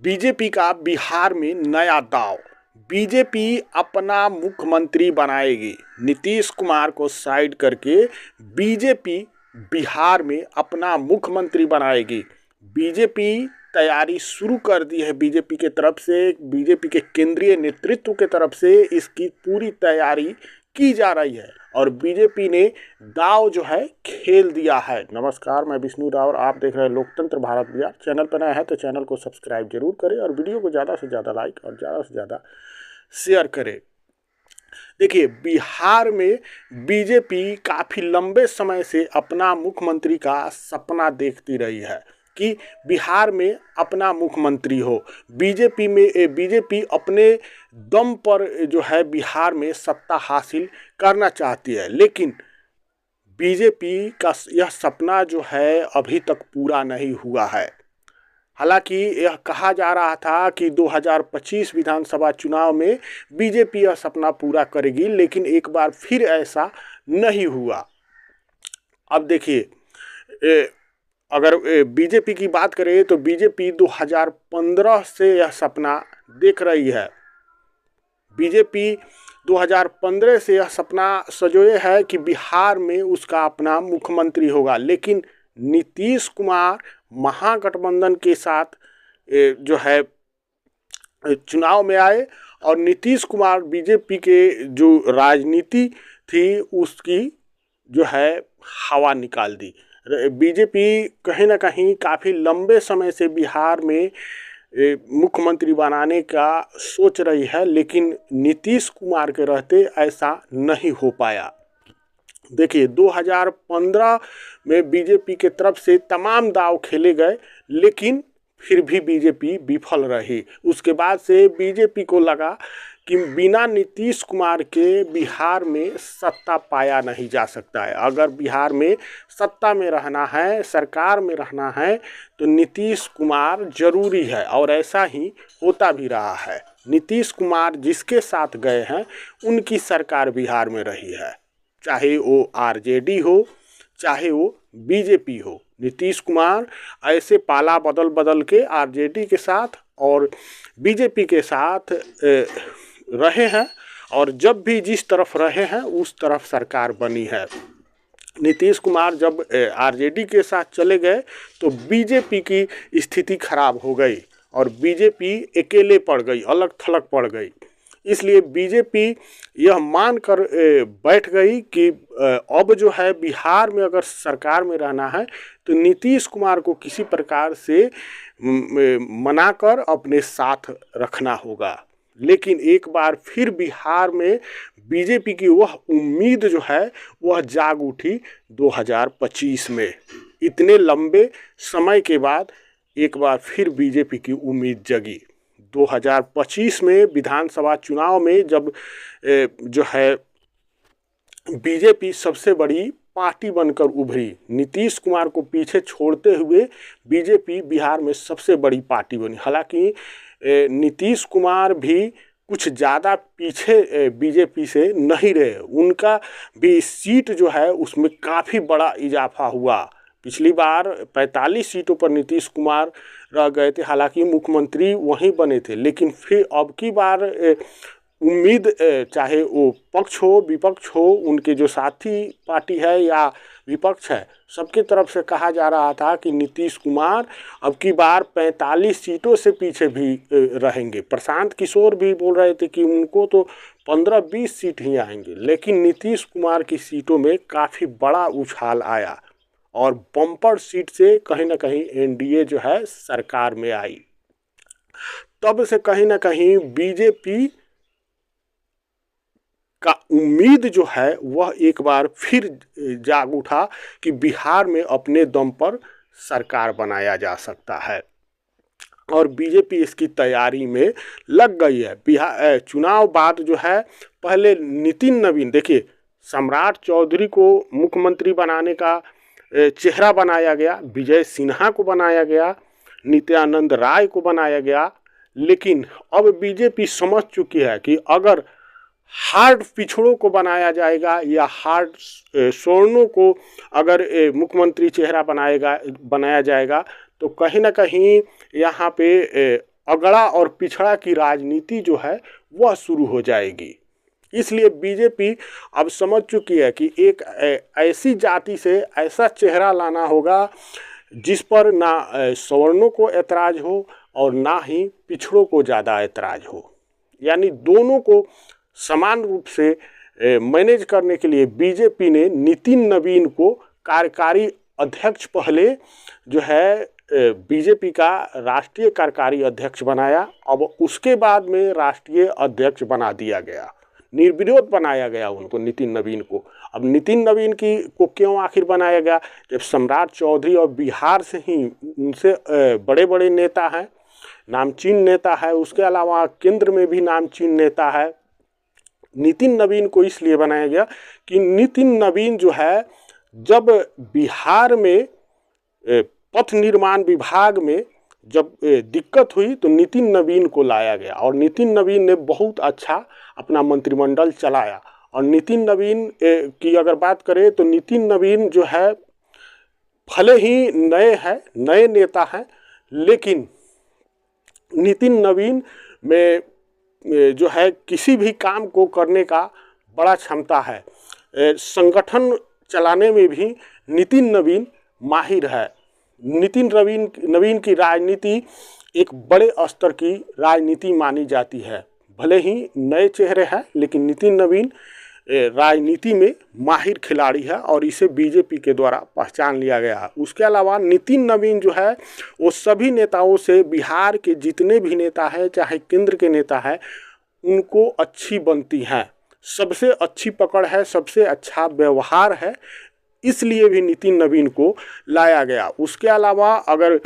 BJP का बिहार में नया दांव। बीजेपी अपना मुख्यमंत्री बनाएगी। नीतीश कुमार को साइड करके बीजेपी बिहार में अपना मुख्यमंत्री बनाएगी। बीजेपी तैयारी शुरू कर दी है। बीजेपी के तरफ से, बीजेपी के केंद्रीय नेतृत्व के तरफ से इसकी पूरी तैयारी की जा रही है और बीजेपी ने दांव जो है खेल दिया है। नमस्कार, मैं विष्णु राव और आप देख रहे हैं लोकतंत्र भारत बिहार। चैनल पर नया है तो चैनल को सब्सक्राइब जरूर करें और वीडियो को ज़्यादा से ज़्यादा लाइक और ज़्यादा से ज़्यादा शेयर करें। देखिए, बिहार में बीजेपी काफ़ी लंबे समय से अपना मुख्यमंत्री का सपना देखती रही है कि बिहार में अपना मुख्यमंत्री हो। बीजेपी अपने दम पर जो है बिहार में सत्ता हासिल करना चाहती है, लेकिन बीजेपी का यह सपना जो है अभी तक पूरा नहीं हुआ है। हालांकि यह कहा जा रहा था कि 2025 विधानसभा चुनाव में बीजेपी यह सपना पूरा करेगी, लेकिन एक बार फिर ऐसा नहीं हुआ। अब देखिए, अगर बीजेपी की बात करें तो बीजेपी 2015 से यह सपना देख रही है। बीजेपी 2015 से यह सपना सजोए है कि बिहार में उसका अपना मुख्यमंत्री होगा, लेकिन नीतीश कुमार महागठबंधन के साथ जो है चुनाव में आए और नीतीश कुमार बीजेपी के जो राजनीति थी उसकी जो है हवा निकाल दी। बीजेपी कहीं ना कहीं काफ़ी लंबे समय से बिहार में मुख्यमंत्री बनाने का सोच रही है, लेकिन नीतीश कुमार के रहते ऐसा नहीं हो पाया। देखिए, 2015 में बीजेपी के तरफ से तमाम दांव खेले गए, लेकिन फिर भी बीजेपी विफल रही। उसके बाद से बीजेपी को लगा कि बिना नीतीश कुमार के बिहार में सत्ता पाया नहीं जा सकता है। अगर बिहार में सत्ता में रहना है, सरकार में रहना है, तो नीतीश कुमार जरूरी है और ऐसा ही होता भी रहा है। नीतीश कुमार जिसके साथ गए हैं उनकी सरकार बिहार में रही है, चाहे वो आरजेडी हो चाहे वो बीजेपी हो। नीतीश कुमार ऐसे पाला बदल बदल के आरजेडी के साथ और बीजेपी के साथ रहे हैं और जब भी जिस तरफ रहे हैं उस तरफ सरकार बनी है। नीतीश कुमार जब आरजेडी के साथ चले गए तो बीजेपी की स्थिति खराब हो गई और बीजेपी अकेले पड़ गई, अलग थलग पड़ गई। इसलिए बीजेपी यह मानकर बैठ गई कि अब जो है बिहार में अगर सरकार में रहना है तो नीतीश कुमार को किसी प्रकार से मनाकर अपने साथ रखना होगा। लेकिन एक बार फिर बिहार में बीजेपी की वह उम्मीद जो है वह जाग उठी 2025 में। इतने लंबे समय के बाद एक बार फिर बीजेपी की उम्मीद जगी। 2025 में विधानसभा चुनाव में जब जो है बीजेपी सबसे बड़ी पार्टी बनकर उभरी, नीतीश कुमार को पीछे छोड़ते हुए बीजेपी बिहार में सबसे बड़ी पार्टी बनी। हालांकि नीतीश कुमार भी कुछ ज़्यादा पीछे बीजेपी से नहीं रहे, उनका भी सीट जो है उसमें काफ़ी बड़ा इजाफा हुआ। पिछली बार 45 सीटों पर नीतीश कुमार रह गए थे, हालांकि मुख्यमंत्री वहीं बने थे, लेकिन फिर अब की बार उम्मीद चाहे वो पक्ष हो विपक्ष हो, उनके जो साथी पार्टी है या विपक्ष है, सबकी तरफ से कहा जा रहा था कि नीतीश कुमार अब की बार 45 सीटों से पीछे भी रहेंगे। प्रशांत किशोर भी बोल रहे थे कि उनको तो 15-20 सीट ही आएंगे, लेकिन नीतीश कुमार की सीटों में काफ़ी बड़ा उछाल आया और बम्पर सीट से कहीं ना कहीं एनडीए जो है सरकार में आई। तब से कहीं ना कहीं बीजेपी का उम्मीद जो है वह एक बार फिर जाग उठा कि बिहार में अपने दम पर सरकार बनाया जा सकता है और बीजेपी इसकी तैयारी में लग गई है। बिहार चुनाव बाद जो है पहले नितिन नवीन, देखिए, सम्राट चौधरी को मुख्यमंत्री बनाने का चेहरा बनाया गया, विजय सिन्हा को बनाया गया, नित्यानंद राय को बनाया गया, लेकिन अब बीजेपी समझ चुकी है कि अगर हार्ड पिछड़ों को बनाया जाएगा या हार्ड सवर्णों को अगर मुख्यमंत्री चेहरा बनाया जाएगा तो कहीं ना कहीं यहाँ पे अगड़ा और पिछड़ा की राजनीति जो है वह शुरू हो जाएगी। इसलिए बीजेपी अब समझ चुकी है कि एक ऐसी जाति से ऐसा चेहरा लाना होगा जिस पर ना सवर्णों को ऐतराज हो और ना ही पिछड़ों को ज़्यादा ऐतराज हो, यानी दोनों को समान रूप से मैनेज करने के लिए बीजेपी ने नितिन नवीन को कार्यकारी अध्यक्ष पहले जो है बीजेपी का राष्ट्रीय कार्यकारी अध्यक्ष बनाया। अब उसके बाद में राष्ट्रीय अध्यक्ष बना दिया गया, निर्विरोध बनाया गया उनको, नितिन नवीन को। अब नितिन नवीन को क्यों आखिर बनाया गया? जब सम्राट चौधरी और बिहार से ही उनसे बड़े बड़े नेता हैं, नामचीन नेता है, उसके अलावा केंद्र में भी नामचीन नेता है। नितिन नवीन को इसलिए बनाया गया कि नितिन नवीन जो है जब बिहार में पथ निर्माण विभाग में जब दिक्कत हुई तो नितिन नवीन को लाया गया और नितिन नवीन ने बहुत अच्छा अपना मंत्रिमंडल चलाया। और नितिन नवीन की अगर बात करें तो नितिन नवीन जो है भले ही नए नेता हैं, लेकिन नितिन नवीन में जो है किसी भी काम को करने का बड़ा क्षमता है। संगठन चलाने में भी नितिन नवीन माहिर है। नितिन नवीन की राजनीति एक बड़े स्तर की राजनीति मानी जाती है। भले ही नए चेहरे हैं, लेकिन नितिन नवीन राजनीति में माहिर खिलाड़ी है और इसे बीजेपी के द्वारा पहचान लिया गया है। उसके अलावा नितिन नवीन जो है वो सभी नेताओं से, बिहार के जितने भी नेता हैं चाहे केंद्र के नेता हैं, उनको अच्छी बनती हैं, सबसे अच्छी पकड़ है, सबसे अच्छा व्यवहार है, इसलिए भी नितिन नवीन को लाया गया। उसके अलावा अगर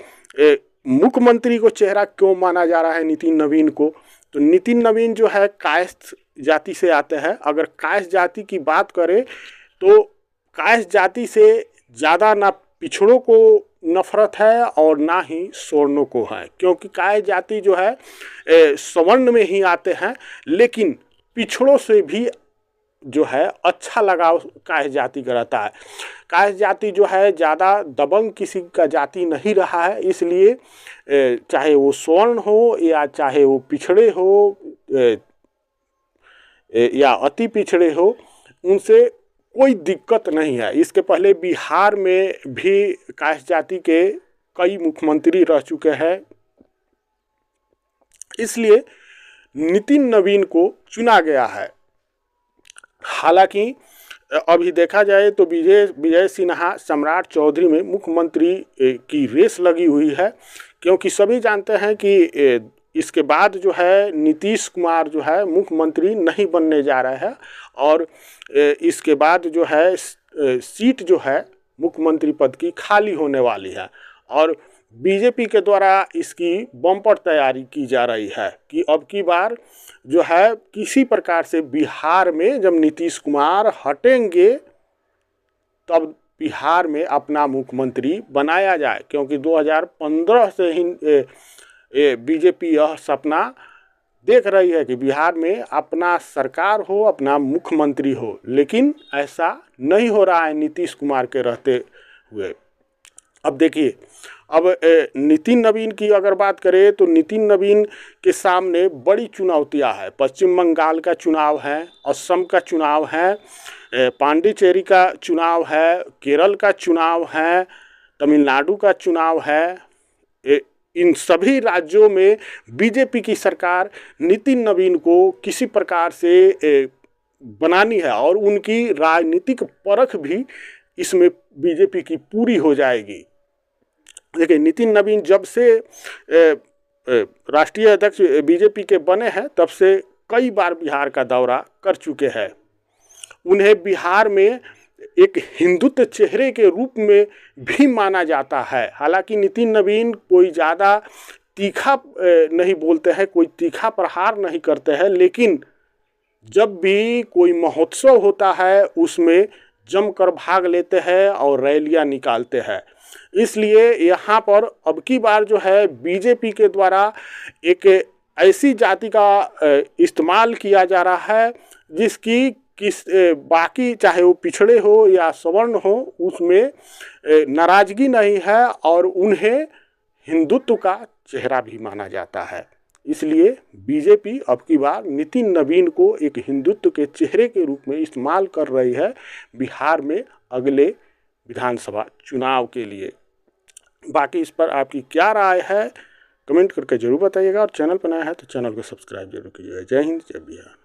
मुख्यमंत्री को चेहरा क्यों माना जा रहा है नितिन नवीन को, तो नितिन नवीन जो है कायस्थ जाति से आते हैं। अगर कायस्थ जाति की बात करें तो कायस्थ जाति से ज़्यादा ना पिछड़ों को नफरत है और ना ही सवर्णों को है, क्योंकि कायस्थ जाति जो है सवर्ण में ही आते हैं, लेकिन पिछड़ों से भी जो है अच्छा लगाव कायस्थ जाति का रहता है। कायस्थ जाति जो है ज़्यादा दबंग किसी का जाति नहीं रहा है, इसलिए चाहे वो स्वर्ण हो या चाहे वो पिछड़े हो या अति पिछड़े हो, उनसे कोई दिक्कत नहीं है। इसके पहले बिहार में भी कायस्थ जाति के कई मुख्यमंत्री रह चुके हैं, इसलिए नितिन नवीन को चुना गया है। हालांकि अभी देखा जाए तो विजय सिन्हा सम्राट चौधरी में मुख्यमंत्री की रेस लगी हुई है, क्योंकि सभी जानते हैं कि इसके बाद जो है नीतीश कुमार जो है मुख्यमंत्री नहीं बनने जा रहे हैं और इसके बाद जो है सीट जो है मुख्यमंत्री पद की खाली होने वाली है और बीजेपी के द्वारा इसकी बम्पर तैयारी की जा रही है कि अब की बार जो है किसी प्रकार से बिहार में जब नीतीश कुमार हटेंगे तब बिहार में अपना मुख्यमंत्री बनाया जाए, क्योंकि 2015 से ही बीजेपी यह सपना देख रही है कि बिहार में अपना सरकार हो, अपना मुख्यमंत्री हो, लेकिन ऐसा नहीं हो रहा है नीतीश कुमार के रहते हुए। अब देखिए, अब नितिन नवीन की अगर बात करें तो नितिन नवीन के सामने बड़ी चुनौतियां हैं। पश्चिम बंगाल का चुनाव है, असम का चुनाव है, पांडिचेरी का चुनाव है, केरल का चुनाव है, तमिलनाडु का चुनाव है। इन सभी राज्यों में बीजेपी की सरकार नितिन नवीन को किसी प्रकार से बनानी है और उनकी राजनीतिक परख भी इसमें बीजेपी की पूरी हो जाएगी। देखिए, नितिन नवीन जब से राष्ट्रीय अध्यक्ष बीजेपी के बने हैं तब से कई बार बिहार का दौरा कर चुके हैं। उन्हें बिहार में एक हिंदुत्व चेहरे के रूप में भी माना जाता है। हालांकि नितिन नवीन कोई ज़्यादा तीखा नहीं बोलते हैं, कोई तीखा प्रहार नहीं करते हैं, लेकिन जब भी कोई महोत्सव होता है उसमें जमकर भाग लेते हैं और रैलियां निकालते हैं। इसलिए यहाँ पर अब की बार जो है बीजेपी के द्वारा एक ऐसी जाति का इस्तेमाल किया जा रहा है जिसकी बाकी चाहे वो पिछड़े हो या सवर्ण हो उसमें नाराज़गी नहीं है और उन्हें हिंदुत्व का चेहरा भी माना जाता है। इसलिए बीजेपी अब की बार नितिन नवीन को एक हिंदुत्व के चेहरे के रूप में इस्तेमाल कर रही है बिहार में अगले विधानसभा चुनाव के लिए। बाकी इस पर आपकी क्या राय है कमेंट करके जरूर बताइएगा, और चैनल पर नया है तो चैनल को सब्सक्राइब जरूर कीजिएगा। जय हिंद, जय बिहार।